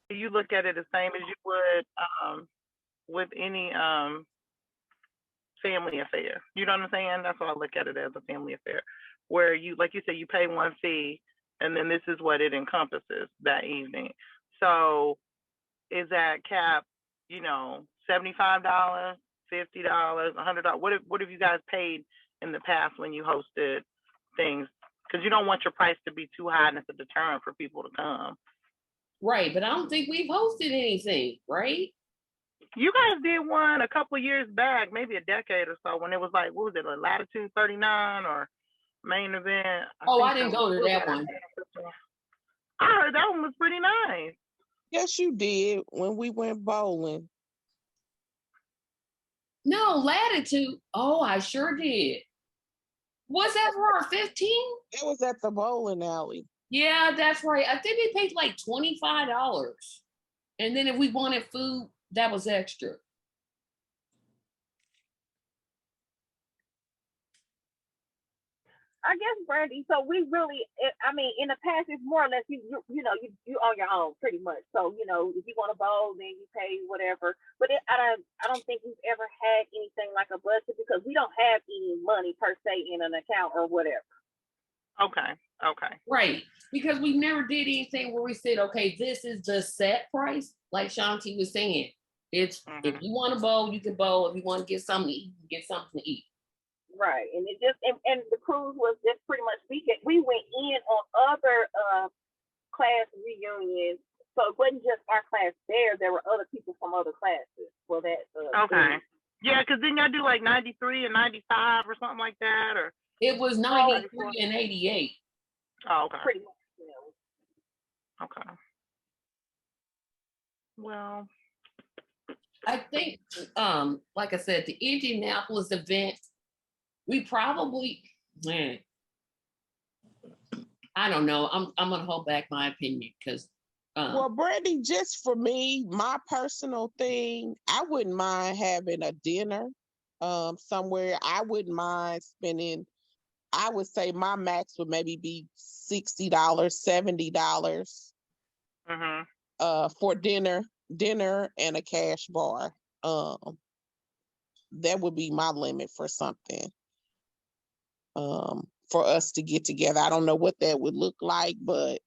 You look at it the same as you would with any family affair. You know what I'm saying? That's what I look at it as, a family affair, where you, like you said, you pay one fee, and then this is what it encompasses that evening. So is that cap, $75, $50, $100? What have you guys paid in the past when you hosted things? Because you don't want your price to be too high and it's a deterrent for people to come. Right, but I don't think we've hosted anything, right? You guys did one a couple years back, maybe a decade or so, when it was like, what was it, a Latitude 39 or Main Event? Oh, I think didn't that was. go to that one. I heard that one was pretty nice. Yes, you did when we went bowling. No, Latitude. Oh, I sure did. Was that for our 15? It was at the bowling alley. Yeah, that's right. I think we paid like $25. And then if we wanted food, that was extra. I guess, Brandy. So we really, I mean, in the past, it's more or less you on your own pretty much. So if you want to bowl, then you pay whatever. But I don't think we've ever had anything like a budget because we don't have any money per se in an account or whatever. Okay. Right. Because we never did anything where we said, okay, this is the set price. Like Shanti was saying, it's if you want to bowl, you can bowl. If you want to get something to eat, you can get something to eat. Right, and it just and the cruise was just pretty much we went in on other class reunions, so it wasn't just our class there. There were other people from other classes for that. Okay, yeah, because didn't y'all do like 93 and 95 or something like that, or it was 93 and 88. Oh, okay. Pretty much, Okay. Well, I think, like I said, the Indianapolis event. We probably, man, I don't know. I'm gonna hold back my opinion because. Well, Brandy, just for me, my personal thing, I wouldn't mind having a dinner somewhere. I wouldn't mind spending. I would say my max would maybe be $60, $70 for dinner and a cash bar. That would be my limit for something. For us to get together. I don't know what that would look like, but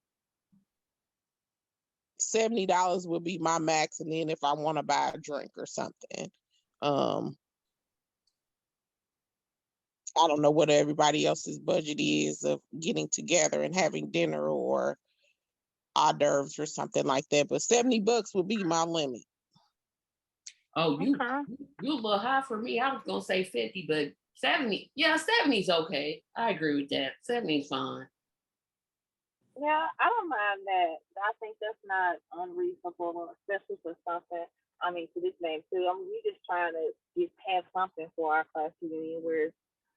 $70 would be my max. And then if I want to buy a drink or something, I don't know what everybody else's budget is of getting together and having dinner or hors d'oeuvres or something like that. But $70 would be my limit. Oh, you a little high for me. I was gonna say 50, but 70. Yeah, 70 is okay. I agree with that. 70 is fine. Yeah, I don't mind that. I think that's not unreasonable, especially for something. I mean, to this name too. I mean, we just trying to have something for our class reunion where,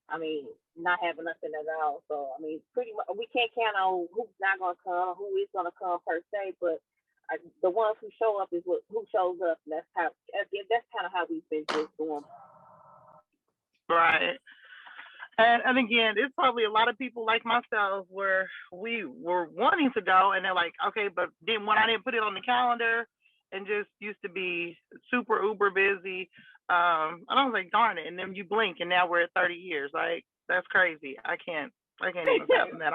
I mean, not having nothing at all. So I mean, pretty much we can't count on who's not gonna come, who is gonna come per se, but the ones who show up is who shows up. And that's kind of how we've been just doing. Right. And again, it's probably a lot of people like myself where we were wanting to go and they're like, okay, but then when I didn't put it on the calendar and just used to be super uber busy, and I was like, darn it. And then you blink and now we're at 30 years. Like, that's crazy. I can't even fathom that.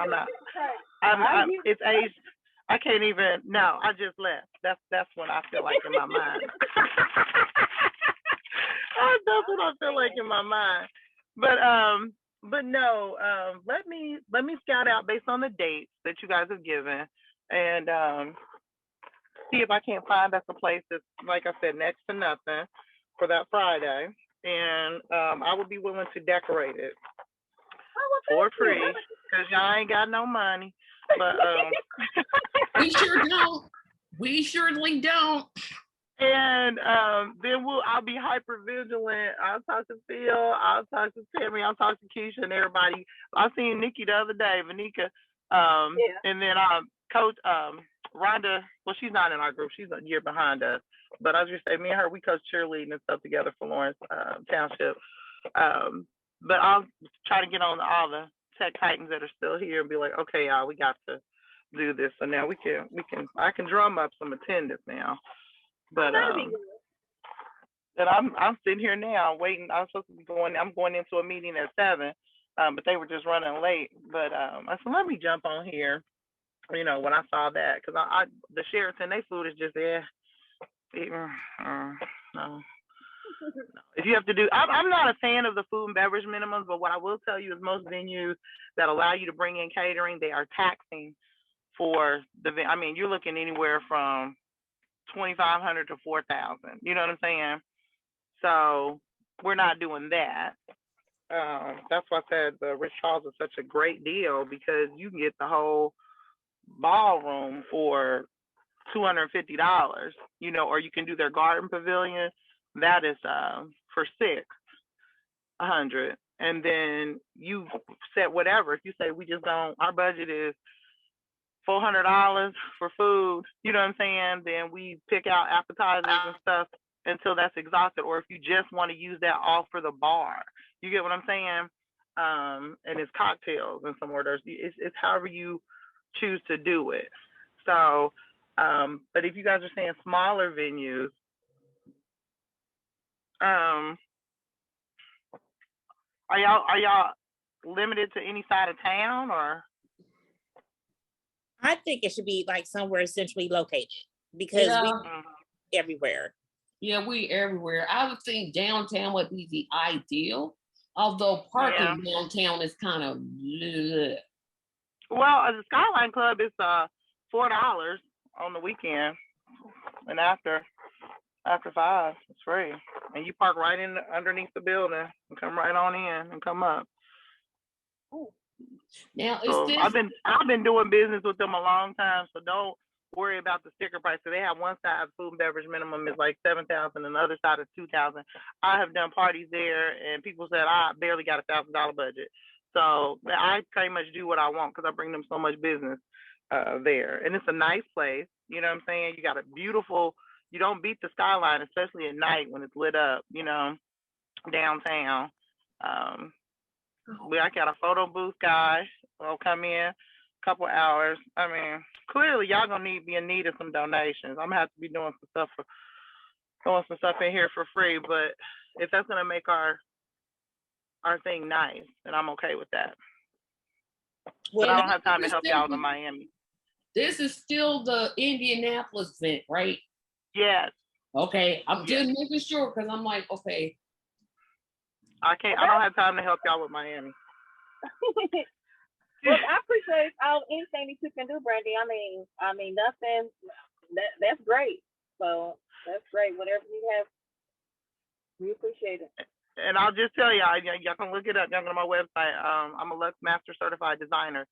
It's age. I can't even, no, I just left. That's what I feel like in my mind. That's what I feel like in my mind. But no, let me scout out based on the dates that you guys have given, and see if I can't find us a place that's, like I said, next to nothing for that Friday, and I would be willing to decorate it for free because y'all ain't got no money. But we sure don't. We surely don't. And then I'll be hyper vigilant. I'll talk to Phil. I'll talk to Tammy. I'll talk to Keisha and everybody. I seen Nikki the other day, Vanika. And then Coach Rhonda. Well, she's not in our group. She's a year behind us. But I was just say, me and her, we coach cheerleading and stuff together for Lawrence Township. But I'll try to get on all the tech titans that are still here and be like, okay, y'all, we got to do this. So now I can drum up some attendance now. But That'd be good. and I'm sitting here now waiting. I'm supposed to be I'm going into a meeting at 7, but they were just running late. But I said, let me jump on here. You know, when I saw that, because the Sheraton, they food is just there. No. If you have to do, I'm not a fan of the food and beverage minimums, but what I will tell you is most venues that allow you to bring in catering, they are taxing for I mean, you're looking anywhere from 2,500 to 4,000. You know what I'm saying? So we're not doing that. That's why I said the Rich Charles is such a great deal, because you can get the whole ballroom for $250, you know, or you can do their garden pavilion. That is for $600, and then you set whatever. If you say we just don't, our budget is $400 for food, you know what I'm saying? Then we pick out appetizers and stuff until that's exhausted. Or if you just want to use that all for the bar, you get what I'm saying? And it's cocktails and some orders. It's however you choose to do it. So, but if you guys are saying smaller venues, are y'all limited to any side of town, or? I think it should be like somewhere centrally located, because we everywhere. Yeah, we everywhere. I would think downtown would be the ideal, although parking downtown is kind of. Well, the Skyline Club is $4 on the weekend, and after 5, it's free, and you park right in underneath the building and come right on in and come up. Now, so I've been doing business with them a long time, so don't worry about the sticker price. So they have one side of food and beverage minimum is like 7,000, and the other side is 2,000. I have done parties there, and people said I barely got $1,000 budget. So I pretty much do what I want because I bring them so much business there, and it's a nice place. You know what I'm saying? You got a beautiful. You don't beat the skyline, especially at night when it's lit up. You know, downtown. I got a photo booth guy will come in a couple hours. I mean, clearly y'all gonna be in need of some donations. I'm gonna have to be doing some stuff in here for free. But if that's gonna make our thing nice, then I'm okay with that. But I don't have time to help y'all in Miami. This is still the Indianapolis event, right? Yes. Okay, I'm just making sure because I'm like, okay. I don't have time to help y'all with Miami. Well, I appreciate anything that you can do, Brandy. I mean, nothing. That's great. So that's great. Whatever you have, we appreciate it. And I'll just tell y'all can look it up. Y'all go to my website. I'm a Lux Master Certified Designer.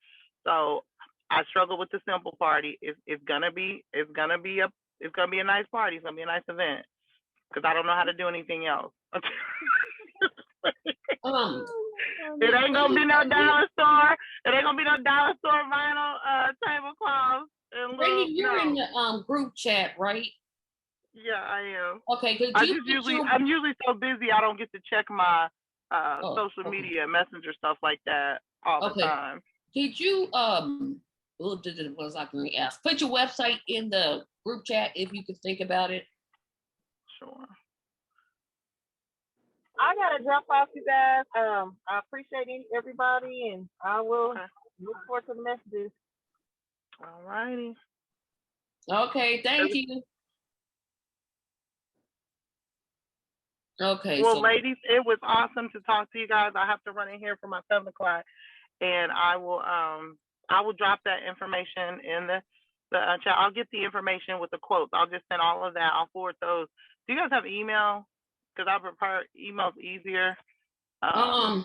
So I struggle with the simple party. It's gonna be a nice party. It's gonna be a nice event because I don't know how to do anything else. It ain't gonna be no dollar store. It ain't gonna be no dollar store vinyl tablecloths. Brandy, you're in the group chat, right? Yeah, I am. Okay, I'm usually so busy I don't get to check my social media messenger stuff like that all the time. Did you what was I going to ask? Put your website in the group chat if you could think about it. Sure. I gotta jump off, you guys. I appreciate everybody, and I will look forward to the messages. All righty. Okay, thank you. Okay. Well, ladies, it was awesome to talk to you guys. I have to run in here for my 7 o'clock, and I will drop that information in the chat. I'll get the information with the quotes. I'll just send all of that. I'll forward those. Do you guys have email? Because I prefer email's easier. I'll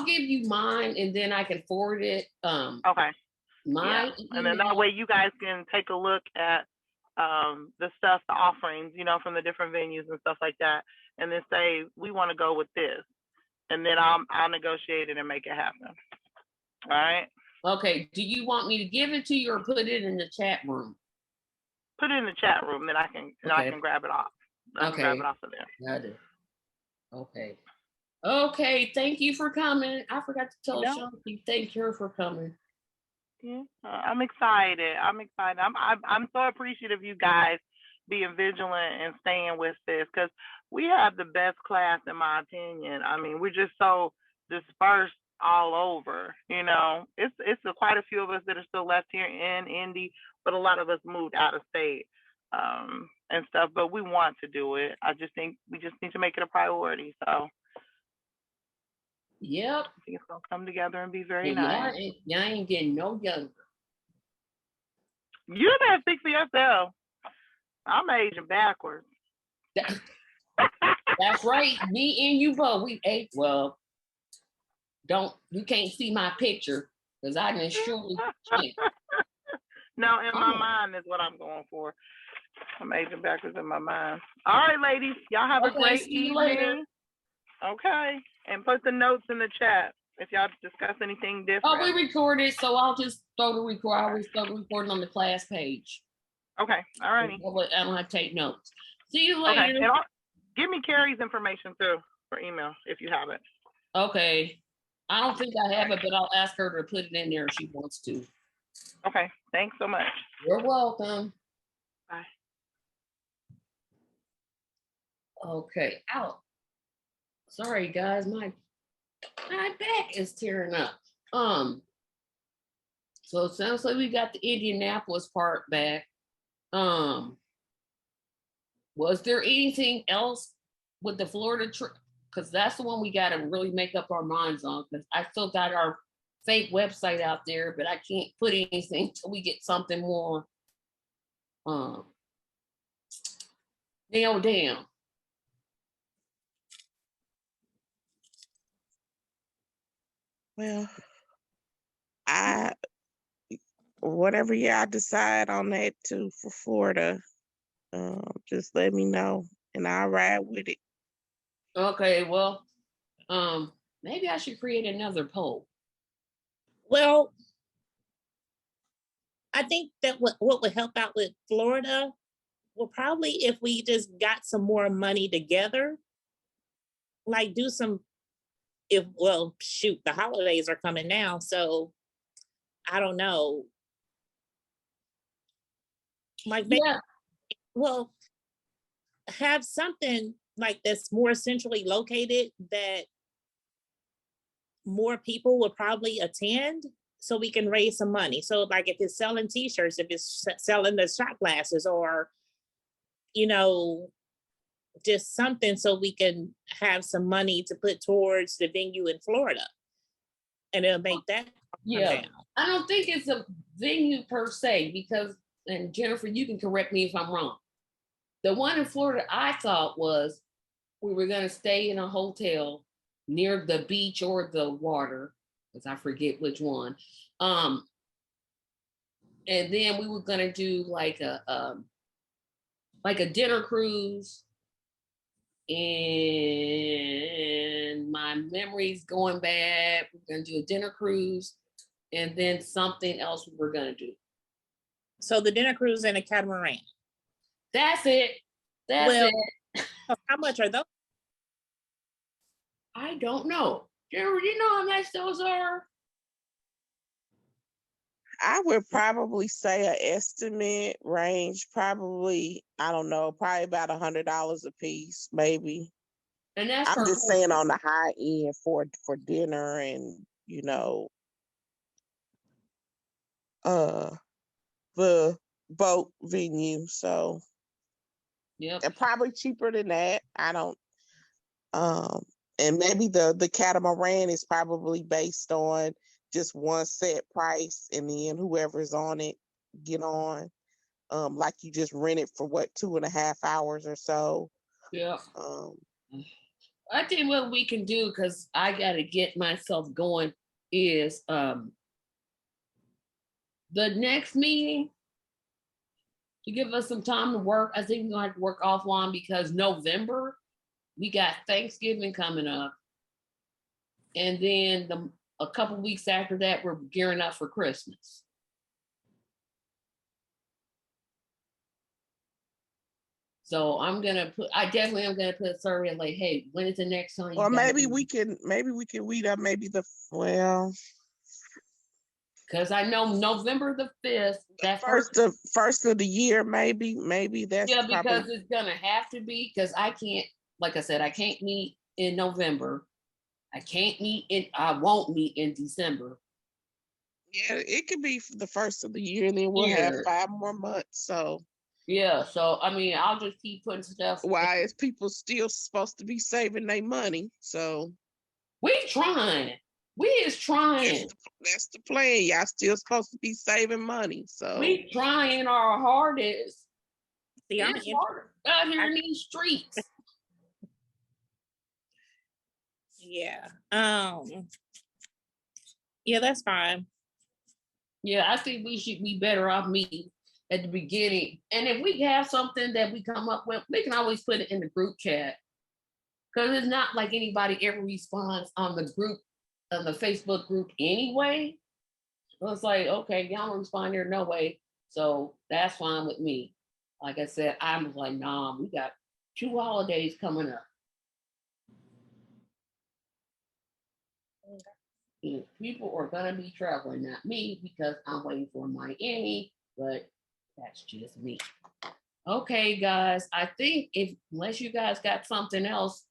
give you mine, and then I can forward it. Okay. And then that way you guys can take a look at the stuff, the offerings, from the different venues and stuff like that, and then say we want to go with this, and then I'll negotiate it and make it happen. All right. Okay. Do you want me to give it to you or put it in the chat room? Put it in the chat room, then I can grab it off. Grab it off of there. Got it. Okay. Okay. Thank you for coming. I forgot to tell Shanti. Thank her for coming. Yeah, I'm excited. I'm excited. I'm so appreciative of you guys being vigilant and staying with this because we have the best class in my opinion. I mean, we're just so dispersed all over. It's quite a few of us that are still left here in Indy, but a lot of us moved out of state and stuff. But we want to do it. I just think we just need to make it a priority. So Yep. I think it's gonna come together and be very And nice. y'all ain't getting no younger. You better speak for yourself. I'm aging backwards. That's right. Me and you both. We ate. Well, you can't see my picture because I didn't surely can't. No, in my mind is what I'm going for. I'm aging backwards in my mind. All right, ladies. Y'all have a great See you evening. later. Okay. And put the notes in the chat if y'all discuss anything different. Oh, we recorded, so I'll just throw the record. I always throw the recording on the class page. Okay. All righty. I don't have to take notes. See you later. Okay. And give me Carrie's information too for email if you have it. Okay. I don't think I have it, but I'll ask her to put it in there if she wants to. Okay. Thanks so much. You're welcome. Bye. Okay. Out. Sorry, guys. My back is tearing up. So it sounds like we got the Indianapolis part back. Was there anything else with the Florida trip? Because that's the one we got to really make up our minds on. Because I still got our fake website out there, but I can't put anything until we get something more nailed down. Well, whatever y'all decide on that too for Florida, just let me know and I'll ride with it. Okay, well, maybe I should create another poll. Well, I think that what would help out with Florida, well, probably if we just got some more money together, like do some, the holidays are coming now, so I don't know. Like, well, have something like that's more centrally located that more people will probably attend so we can raise some money. So like if it's selling t-shirts, if it's selling the shot glasses or, just something so we can have some money to put towards the venue in Florida. And it'll make that. Yeah. I don't think it's a venue per se because, and Jennifer, you can correct me if I'm wrong. The one in Florida I thought was we were going to stay in a hotel near the beach or the water, because I forget which one. And then we were going to do like a dinner cruise. And my memory's going bad. We're going to do a dinner cruise and then something else we're going to do. So the dinner cruise and a catamaran. That's it. That's it. How much are those? I don't know. Jennifer, do you know how much those are? I would probably say an estimate range, probably, I don't know, probably about $100 a piece, maybe. And that's I'm just saying on the high end for dinner and, the boat venue. So yep. And probably cheaper than that. I don't and maybe the catamaran is probably based on just one set price and then whoever's on it get on. Like you just rent it for 2.5 hours or so. Yeah. I think what we can do, because I gotta get myself going, is the next meeting to give us some time to work. I think we're gonna have to work offline because November we got Thanksgiving coming up, and then a couple weeks after that we're gearing up for Christmas. So I definitely am gonna put a survey like, hey, when is the next time? Or maybe we can weed up Cause I know November the 5th, that First of the year, maybe that's yeah, probably. because it's gonna have to be, because I can't, like I said, I can't meet in November. I won't meet in December. Yeah, it could be the first of the year, and then we'll have Here. 5 more months. So Yeah, so I mean, I'll just keep putting stuff. why is people still supposed to be saving their money? So We trying. We is trying. that's the plan. Y'all still supposed to be saving money. So We trying our hardest. See, I'm It's hard out here in these streets. yeah. Yeah, that's fine. Yeah, I think we should be better off meeting at the beginning. And if we have something that we come up with, we can always put it in the group chat. Because it's not like anybody ever responds on the group, on the Facebook group anyway. So it's like, okay, y'all don't respond here, no way. So that's fine with me. Like I said, I'm like, nah, we got 2 holidays coming up. And people are gonna be traveling, not me, because I'm waiting for Miami, but that's just me. Okay, guys, I think unless you guys got something else.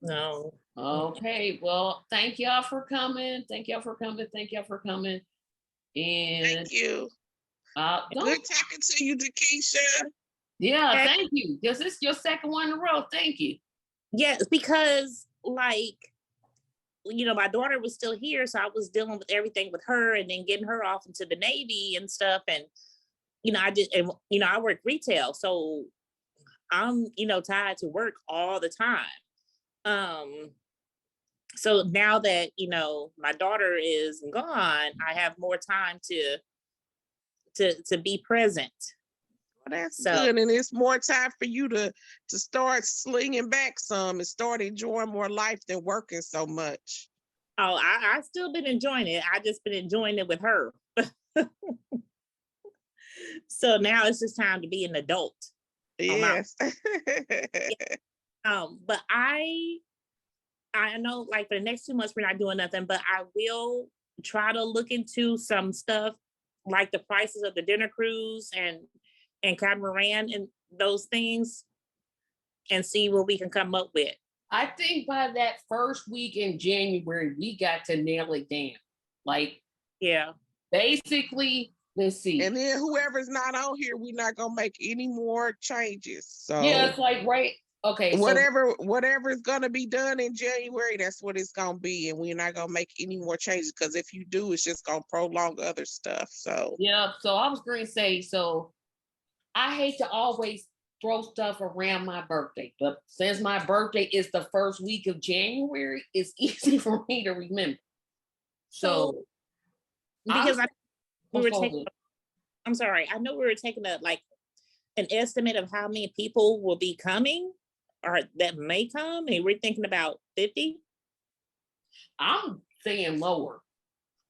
No. Okay, well, thank y'all for coming. Thank y'all for coming. Thank y'all for coming. And thank you. don't, Good talking to you, Dakisha. yeah, Okay. thank you. Because this is your second one in a row. Thank you. Yes, because like, you know, my daughter was still here, so I was dealing with everything with her and then getting her off into the Navy and stuff. And, you know, I work retail, so I'm, tied to work all the time. So now that, my daughter is gone, I have more time to be present. Well, that's So- good, and it's more time for you to start slinging back some and start enjoying more life than working so much. Oh, I still been enjoying it. I just been enjoying it with her. So now it's just time to be an adult. Yes. But I know, like, for the next 2 months we're not doing nothing, but I will try to look into some stuff like the prices of the dinner cruise and catamaran and those things, and see what we can come up with. I think by that first week in January, we got to nail it down. Like, Yeah. basically, let's see. And then whoever's not on here, we're not gonna make any more changes. So Yeah, it's like, right. Okay. whatever's gonna be done in January, that's what it's gonna be, and we're not gonna make any more changes, because if you do, it's just gonna prolong other stuff. So Yeah. So I was going to say, so I hate to always throw stuff around my birthday, but since my birthday is the first week of January, it's easy for me to remember. So Because we were go taking, ahead. I'm sorry, I know we were taking an estimate of how many people will be coming or that may come, and we're thinking about 50. I'm saying lower.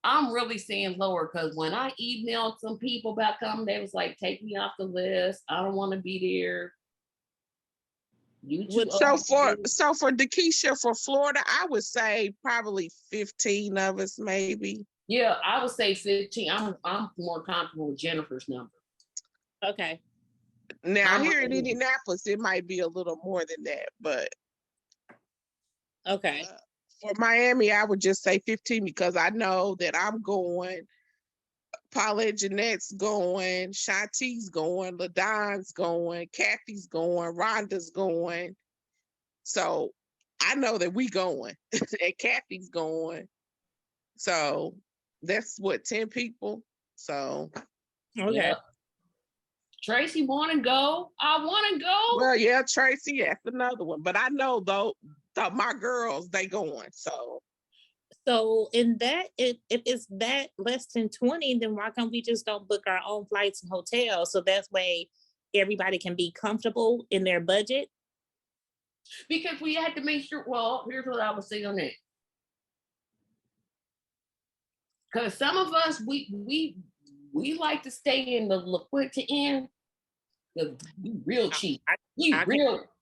I'm really saying lower, because when I emailed some people about coming, they was like, take me off the list. I don't want to be there. You too so old for to- so for Dakisha, for Florida, I would say probably 15 of us, maybe. Yeah, I would say 15. I'm more comfortable with Jennifer's number. Okay. Now I'm here in okay. Indianapolis, it might be a little more than that, but Okay. for Miami, I would just say 15, because I know that I'm going, Paulette Jeanette's going, Shanti's going, LaDon's going, Kathy's going, Rhonda's going. So I know that we going and Kathy's going. So that's what, 10 people. So Okay. Yeah. Tracy want to go. I want to go. well, yeah, Tracy, that's another one. But I know though my girls, they going. So in that, if it's that less than 20, then why can't we just don't book our own flights and hotels? So that way everybody can be comfortable in their budget. Because we had to make sure. Well, here's what I would say on that. Because some of us, we like to stay in the La Quinta Inn. Because we real cheap. We I-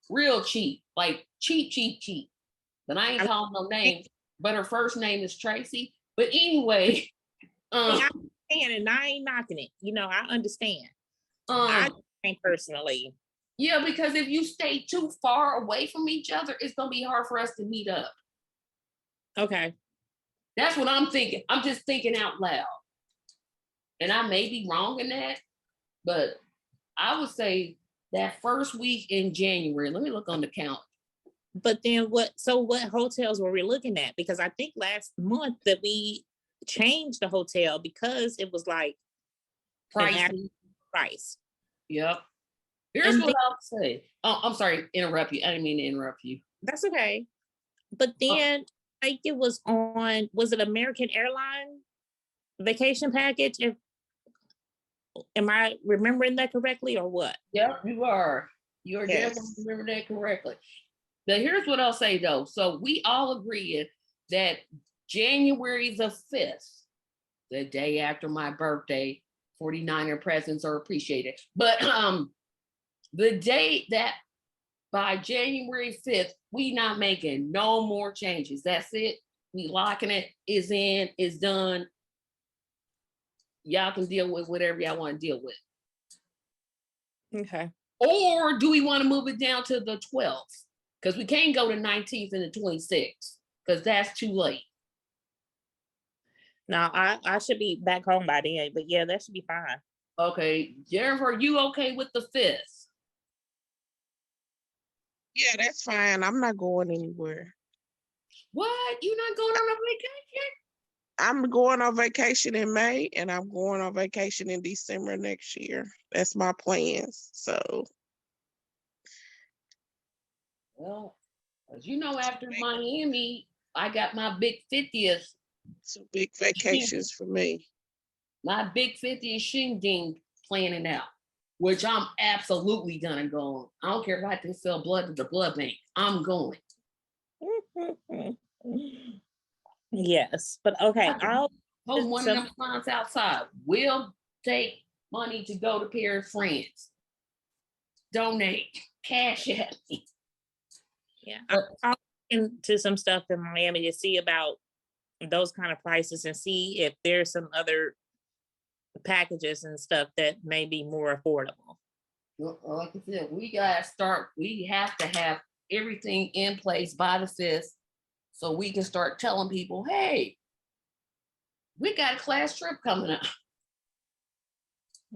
real cheap. Like cheap. But I ain't calling no names. but her first name is Tracy. But anyway, I understand, and I ain't knocking it. You know, I understand. I think personally. yeah, because if you stay too far away from each other, it's gonna be hard for us to meet up. Okay. That's what I'm thinking. I'm just thinking out loud. And I may be wrong in that, but I would say that first week in January. Let me look on the calendar. But then what hotels were we looking at? Because I think last month that we changed the hotel because it was like an Pricey. average price. Yep. Here's And what I'll say. Oh, I'm sorry, interrupt you. I didn't mean to interrupt you. That's okay. But then I think it was it American Airlines vacation package? Am I remembering that correctly or what? Yep, you are. You are Yes. definitely remember that correctly. But here's what I'll say though. So we all agreed that January the 5th, the day after my birthday, 49er presents are appreciated. But the day that by January 5th, we not making no more changes. That's it. We locking it, is in, is done. Y'all can deal with whatever y'all want to deal with. Okay. Or do we want to move it down to the 12th? Because we can't go to 19th and the 26th because that's too late. No, I should be back home by then, but yeah, that should be fine. Okay, Jennifer, you okay with the 5th? Yeah, that's fine. I'm not going anywhere. What? You not going on a vacation? I'm going on vacation in May and I'm going on vacation in December next year. That's my plans. So Well, as you know, after Miami, I got my big 50th, two big vacations for me. my big 50th shindig planning out, which I'm absolutely gonna go on. I don't care if I have to sell blood to the blood bank. I'm going. Yes, but okay, I'll Hold one of them clients outside. We'll take money to go to Paris, France. Donate, cash at me. yeah, I'll look into some stuff in Miami to see about those kind of prices and see if there's some other packages and stuff that may be more affordable. Like I said, we have to have everything in place by the 5th so we can start telling people, hey, we got a class trip coming up.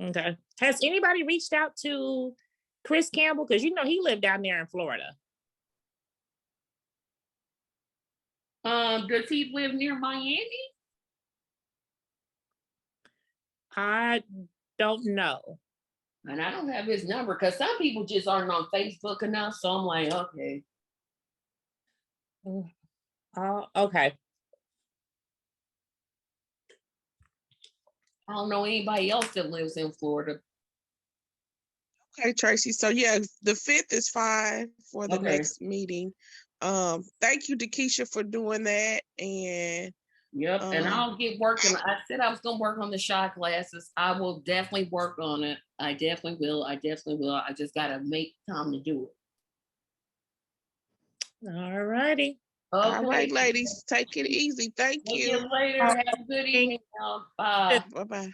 Okay. Has anybody reached out to Chris Campbell? Because you know he lived down there in Florida. Does he live near Miami? I don't know. And I don't have his number because some people just aren't on Facebook enough. So I'm like, okay. Okay. I don't know anybody else that lives in Florida. Okay, Tracy. So yeah, the 5th is fine for the Okay. next meeting. Thank you, Dakisha, for doing that. And Yep, and I'll get working. I said I was gonna work on the shot glasses. I will definitely work on it. I definitely will. I just gotta make time to do it. All righty. Okay. all right, ladies, take it easy. Thank See you. you later. Have a good evening. Y'all. Bye. Bye-bye.